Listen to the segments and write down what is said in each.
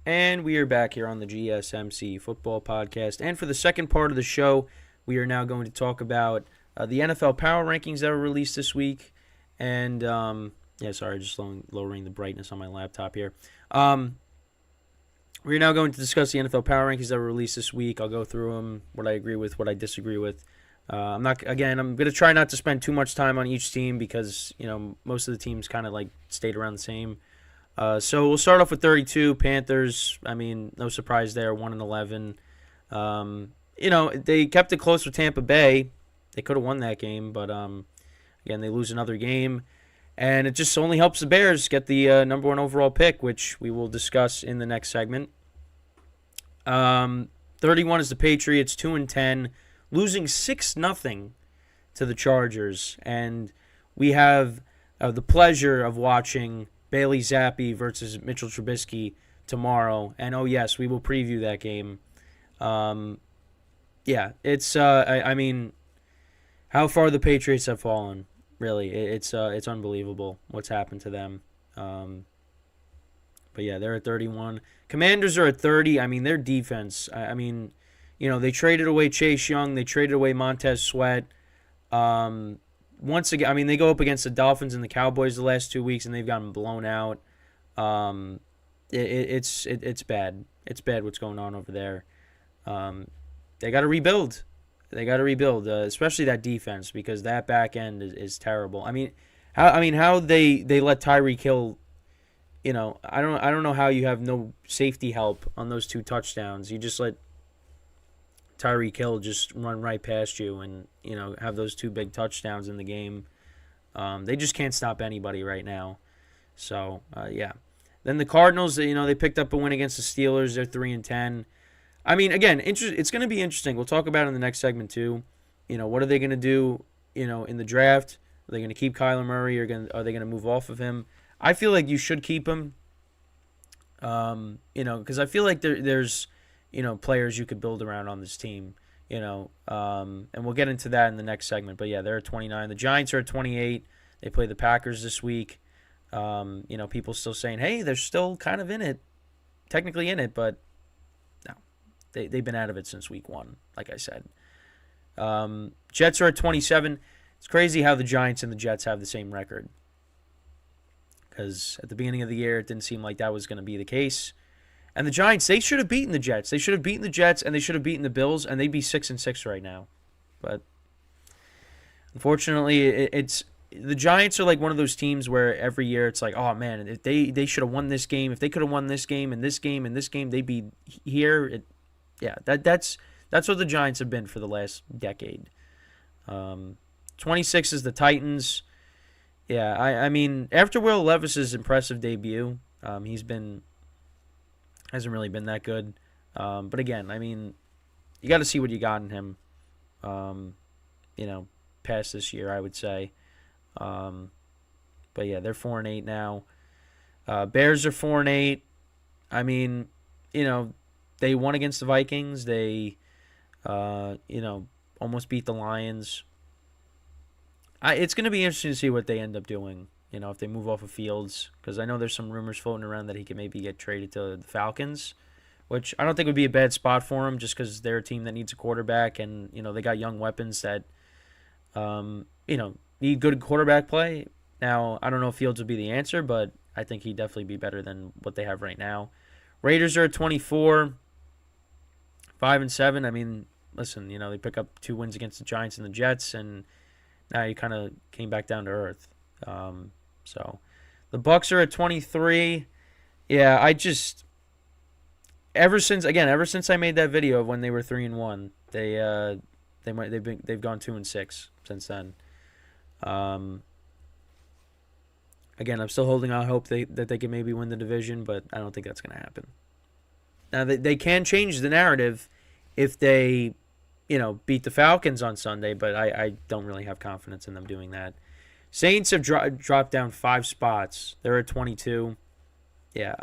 And we are back here on the GSMC football podcast. And for the second part of the show, we are now going to talk about the NFL power rankings that were released this week. And, sorry, just lowering the brightness on my laptop here. We're now going to discuss the NFL power rankings that were released this week. I'll go through them, what I agree with, what I disagree with. I'm going to try not to spend too much time on each team because, most of the teams kind of stayed around the same. So we'll start off with 32 Panthers. I mean, no surprise there, 1-11. They kept it close with Tampa Bay. They could have won that game, but again, they lose another game, and it just only helps the Bears get the number one overall pick, which we will discuss in the next segment. 31 is the Patriots, 2-10, losing 6-0 to the Chargers, and we have the pleasure of watching Bailey Zappi versus Mitchell Trubisky tomorrow. And, oh, yes, we will preview that game. It's, I mean, how far the Patriots have fallen, really. It's unbelievable what's happened to them. But, yeah, they're at 31. Commanders are at 30. I mean, their defense, they traded away Chase Young. They traded away Montez Sweat. Once again, they go up against the Dolphins and the Cowboys the last 2 weeks, and they've gotten blown out. It's bad. It's bad what's going on over there. They got to rebuild. Especially that defense, because that back end is terrible. How they let Tyreek Hill. I don't know how you have no safety help on those 2 touchdowns. You just let Tyreek Hill just run right past you and, have those 2 big touchdowns in the game. They just can't stop anybody right now. So, Then the Cardinals, they picked up a win against the Steelers. They're 3-10. Again, it's going to be interesting. We'll talk about it in the next segment too. What are they going to do, in the draft? Are they going to keep Kyler Murray or are they going to move off of him? I feel like you should keep him. Because I feel like there's players you could build around on this team, and we'll get into that in the next segment. But, yeah, they're at 29. The Giants are at 28. They play the Packers this week. People still saying, hey, they're still kind of in it, technically in it, but no. They've been out of it since week 1, like I said. Jets are at 27. It's crazy how the Giants and the Jets have the same record, because at the beginning of the year, it didn't seem like that was going to be the case. And the Giants, they should have beaten the Jets. They should have beaten the Jets, and they should have beaten the Bills, and they'd be 6-6 right now. But unfortunately, it's the Giants are like one of those teams where every year it's like, oh man, if they should have won this game. If they could have won this game and this game and this game, they'd be here. That's what the Giants have been for the last decade. 26 is the Titans. Yeah, after Will Levis's impressive debut, hasn't really been that good. But again, you got to see what you got in him, past this year, I would say. But yeah, they're 4-8 now. Bears are 4-8. They won against the Vikings. They, almost beat the Lions. It's going to be interesting to see what they end up doing. If they move off of Fields, because I know there's some rumors floating around that he could maybe get traded to the Falcons, which I don't think would be a bad spot for him, just because they're a team that needs a quarterback, and they got young weapons that, need good quarterback play. Now, I don't know if Fields would be the answer, but I think he'd definitely be better than what they have right now. Raiders are at 24, 5-7. Listen, they pick up 2 wins against the Giants and the Jets, and now you kind of came back down to earth. So the Bucks are at 23. Yeah, ever since I made that video of when they were 3-1, they've gone 2-6 since then. Again, I'm still holding out hope that they can maybe win the division, but I don't think that's going to happen. Now they can change the narrative if they, beat the Falcons on Sunday, but I don't really have confidence in them doing that. Saints have dropped down 5 spots. They're at 22. Yeah,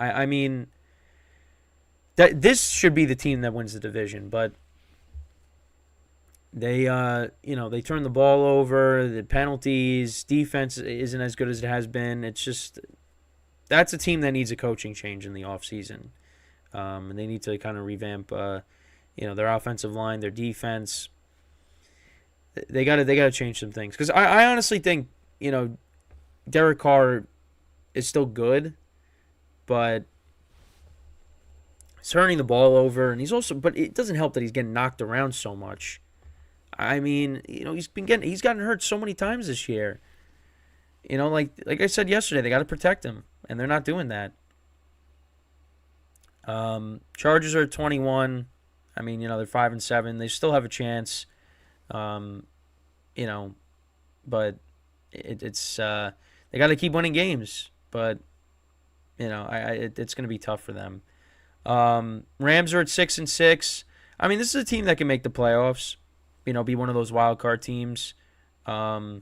this should be the team that wins the division, but they turn the ball over, the penalties, defense isn't as good as it has been. It's just, that's a team that needs a coaching change in the offseason. And they need to kind of revamp, their offensive line, their defense. They gotta change some things because I honestly think Derek Carr is still good, but he's turning the ball over, and but it doesn't help that he's getting knocked around so much. I mean, he's gotten hurt so many times this year. Like I said yesterday, they got to protect him, and they're not doing that. Chargers are at 21. I mean, they're 5-7. They still have a chance. But it's they got to keep winning games. But it's going to be tough for them. Rams are at 6-6. I mean, this is a team that can make the playoffs. Be one of those wild card teams. But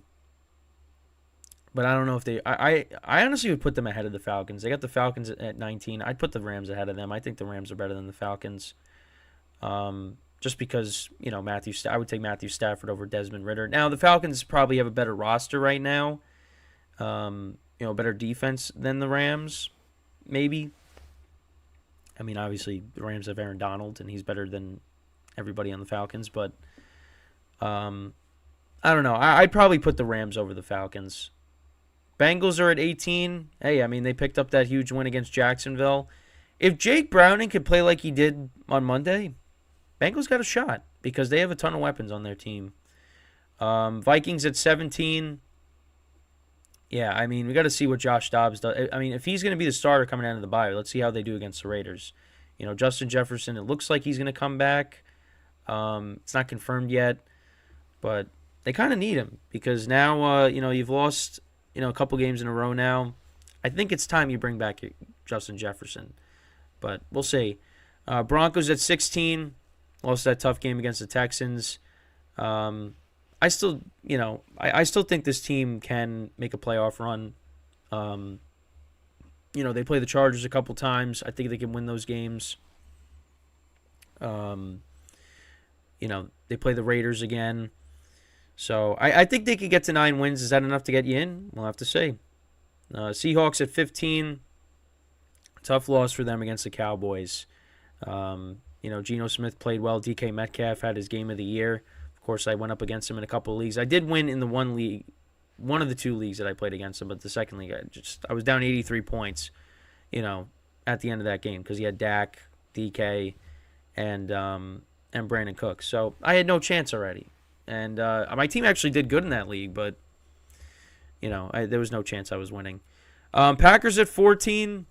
I don't know if they. I honestly would put them ahead of the Falcons. They got the Falcons at 19. I'd put the Rams ahead of them. I think the Rams are better than the Falcons. Just because I would take Matthew Stafford over Desmond Ridder. Now the Falcons probably have a better roster right now. Better defense than the Rams, maybe. I mean, obviously the Rams have Aaron Donald, and he's better than everybody on the Falcons. But I don't know. I'd probably put the Rams over the Falcons. Bengals are at 18. Hey, I mean, they picked up that huge win against Jacksonville. If Jake Browning could play like he did on Monday, Bengals got a shot because they have a ton of weapons on their team. Vikings at 17. Yeah, I mean, we got to see what Josh Dobbs does. I mean, if he's going to be the starter coming out of the bye, let's see how they do against the Raiders. Justin Jefferson, it looks like he's going to come back. It's not confirmed yet, but they kind of need him because now, you've lost a couple games in a row now. I think it's time you bring back Justin Jefferson. But we'll see. Broncos at 16. Lost that tough game against the Texans. I still think this team can make a playoff run. They play the Chargers a couple times. I think they can win those games. They play the Raiders again. So I think they could get to 9 wins. Is that enough to get you in? We'll have to see. Seahawks at 15. Tough loss for them against the Cowboys. Geno Smith played well. DK Metcalf had his game of the year. Of course, I went up against him in a couple of leagues. I did win in the one of the 2 leagues that I played against him, but the second league, I was down 83 points, at the end of that game because he had Dak, DK, and Brandon Cooks. So I had no chance already. And my team actually did good in that league, but, there was no chance I was winning. Packers at 14.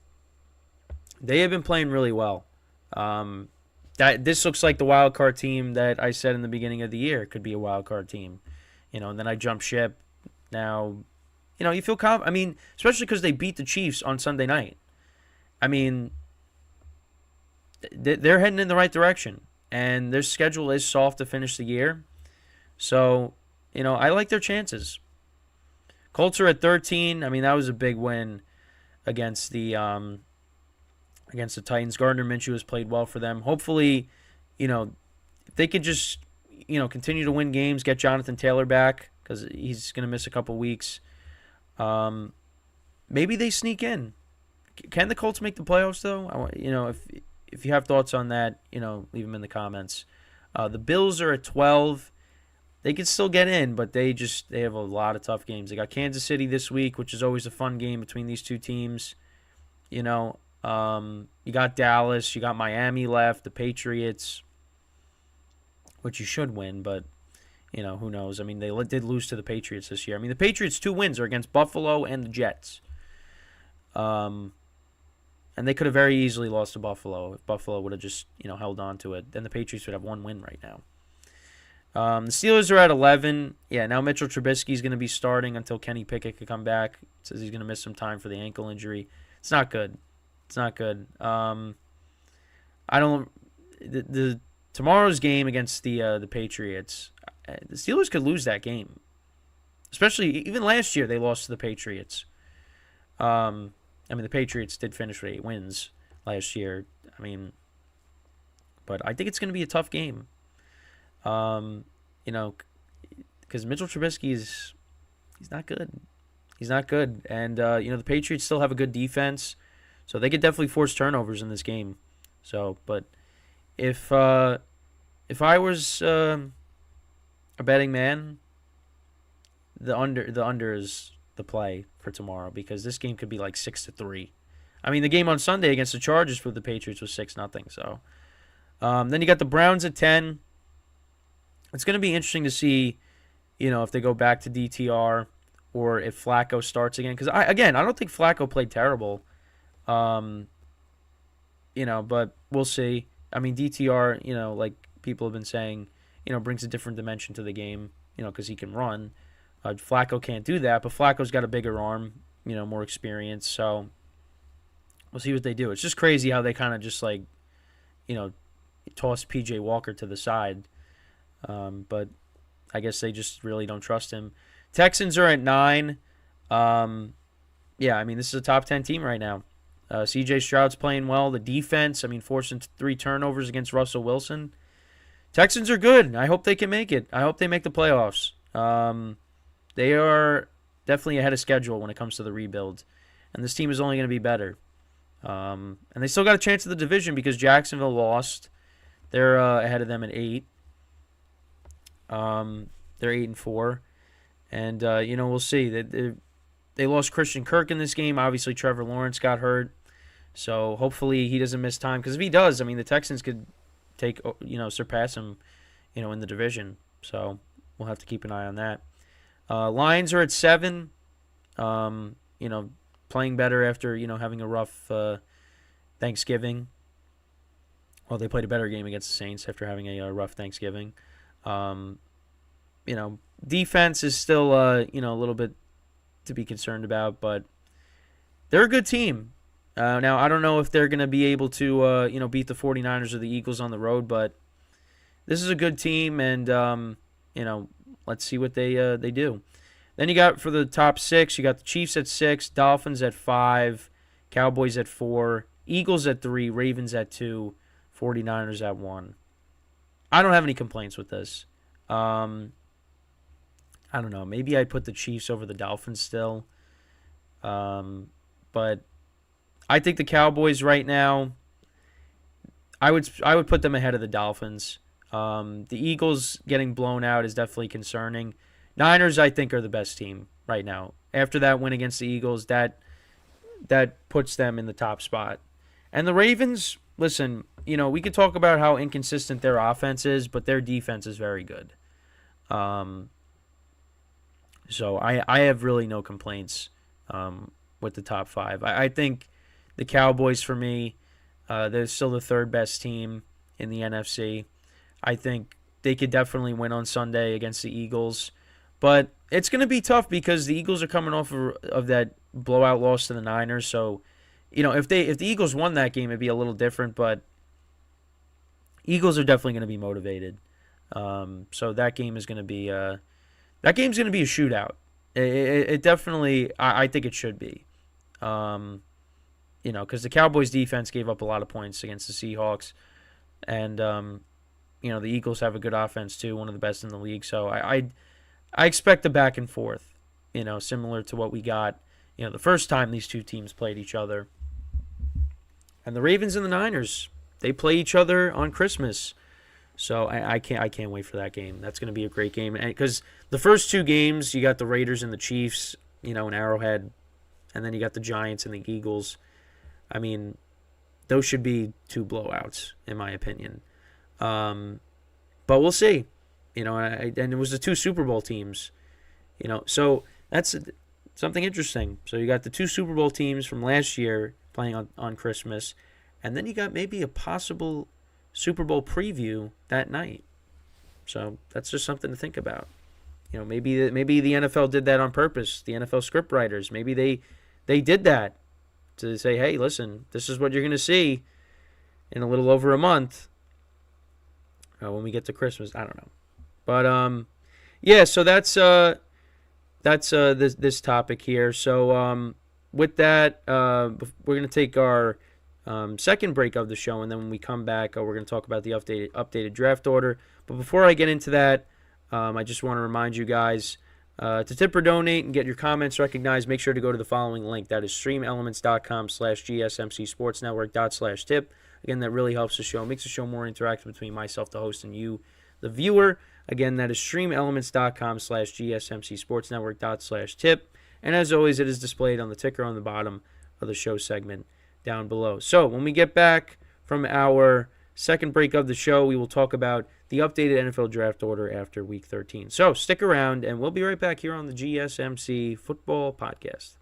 They have been playing really well. This looks like the wild card team that I said in the beginning of the year could be a wild card team. And then I jumped ship. Now, you feel confident. I mean, especially because they beat the Chiefs on Sunday night. I mean, they're heading in the right direction. And their schedule is soft to finish the year. So, I like their chances. Colts are at 13. I mean, that was a big win against the Titans. Gardner Minshew has played well for them. Hopefully, if they could just, continue to win games, get Jonathan Taylor back because he's going to miss a couple weeks. Maybe they sneak in. Can the Colts make the playoffs, though? If you have thoughts on that, leave them in the comments. The Bills are at 12. They can still get in, but they have a lot of tough games. They got Kansas City this week, which is always a fun game between these 2 teams. You got Dallas, you got Miami left, the Patriots, which you should win, but, who knows? I mean, they did lose to the Patriots this year. I mean, the Patriots' 2 wins are against Buffalo and the Jets. And they could have very easily lost to Buffalo if Buffalo would have just, held on to it. Then the Patriots would have 1 win right now. The Steelers are at 11. Yeah, now Mitchell Trubisky is going to be starting until Kenny Pickett could come back. Says he's going to miss some time for the ankle injury. It's not good. It's not good. Tomorrow's game against the Patriots, the Steelers could lose that game. Especially even last year they lost to the Patriots. The Patriots did finish with 8 wins last year. But I think it's going to be a tough game. Because Mitchell Trubisky he's not good. He's not good. And, the Patriots still have a good defense. So they could definitely force turnovers in this game. So, but if I was a betting man, the under is the play for tomorrow because this game could be like 6-3. I mean, the game on Sunday against the Chargers for the Patriots was 6-0. So then you got the Browns at 10. It's going to be interesting to see, if they go back to DTR or if Flacco starts again. Because I don't think Flacco played terrible. But we'll see. I mean, DTR, like people have been saying, brings a different dimension to the game, because he can run. Flacco can't do that, but Flacco's got a bigger arm, more experience. So we'll see what they do. It's just crazy how they kind of just toss PJ Walker to the side. But I guess they just really don't trust him. Texans are at 9. This is a top 10 team right now. CJ Stroud's playing well. The defense, forcing 3 turnovers against Russell Wilson. Texans are good. I hope they can make it. I hope they make the playoffs. They are definitely ahead of schedule when it comes to the rebuild. And this team is only going to be better. And they still got a chance at the division because Jacksonville lost. They're ahead of them at 8. They're 8-4. And, we'll see. They lost Christian Kirk in this game. Obviously, Trevor Lawrence got hurt. So hopefully he doesn't miss time. Because if he does, the Texans could surpass him, in the division. So we'll have to keep an eye on that. Lions are at 7. Playing better after, having a rough Thanksgiving. Well, they played a better game against the Saints after having a rough Thanksgiving. Defense is still, a little bit to be concerned about, but they're a good team. Now, I don't know if they're going to be able to, beat the 49ers or the Eagles on the road, but this is a good team, and, let's see what they do. Then you got, for the top 6, you got the Chiefs at 6, Dolphins at 5, Cowboys at 4, Eagles at 3, Ravens at 2, 49ers at 1. I don't have any complaints with this. I don't know. Maybe I'd put the Chiefs over the Dolphins still. But I think the Cowboys right now, I would put them ahead of the Dolphins. The Eagles getting blown out is definitely concerning. Niners, I think, are the best team right now. After that win against the Eagles, that puts them in the top spot. And the Ravens, listen, we could talk about how inconsistent their offense is, but their defense is very good. So I have really no complaints with the top 5. I think the Cowboys, for me, they're still the 3rd best team in the NFC. I think they could definitely win on Sunday against the Eagles. But it's going to be tough because the Eagles are coming off of that blowout loss to the Niners. So, if the Eagles won that game, it'd be a little different. But Eagles are definitely going to be motivated. So that game is going to be a shootout. It definitely, I think it should be. Because the Cowboys defense gave up a lot of points against the Seahawks, and the Eagles have a good offense too, one of the best in the league. So I expect a back and forth, similar to what we got, the first time these two teams played each other. And the Ravens and the Niners, they play each other on Christmas. So I can't wait for that game. That's going to be a great game. Because the first 2 games, you got the Raiders and the Chiefs, in Arrowhead. And then you got the Giants and the Eagles. Those should be 2 blowouts, in my opinion. But we'll see. And it was the 2 Super Bowl teams. So that's something interesting. So you got the 2 Super Bowl teams from last year playing on Christmas. And then you got maybe a possible Super Bowl preview that night. So that's just something to think about. Maybe the NFL did that on purpose. The NFL script writers, maybe they did that to say, hey, listen, this is what you're going to see in a little over a month when we get to Christmas. I don't know. But so that's this topic here. So with that, we're going to take our second break of the show, and then when we come back, we're going to talk about the updated draft order. But before I get into that, I just want to remind you guys to tip or donate and get your comments recognized. Make sure to go to the following link. That is streamelements.com/GSMCsportsnetwork/tip. Again, that really helps the show. Makes the show more interactive between myself, the host, and you, the viewer. Again, that is streamelements.com/gsmcsportsnetwork./tip. And as always, it is displayed on the ticker on the bottom of the show segment down below. So when we get back from our second break of the show, we will talk about the updated NFL draft order after Week 13. So stick around, and we'll be right back here on the GSMC Football Podcast.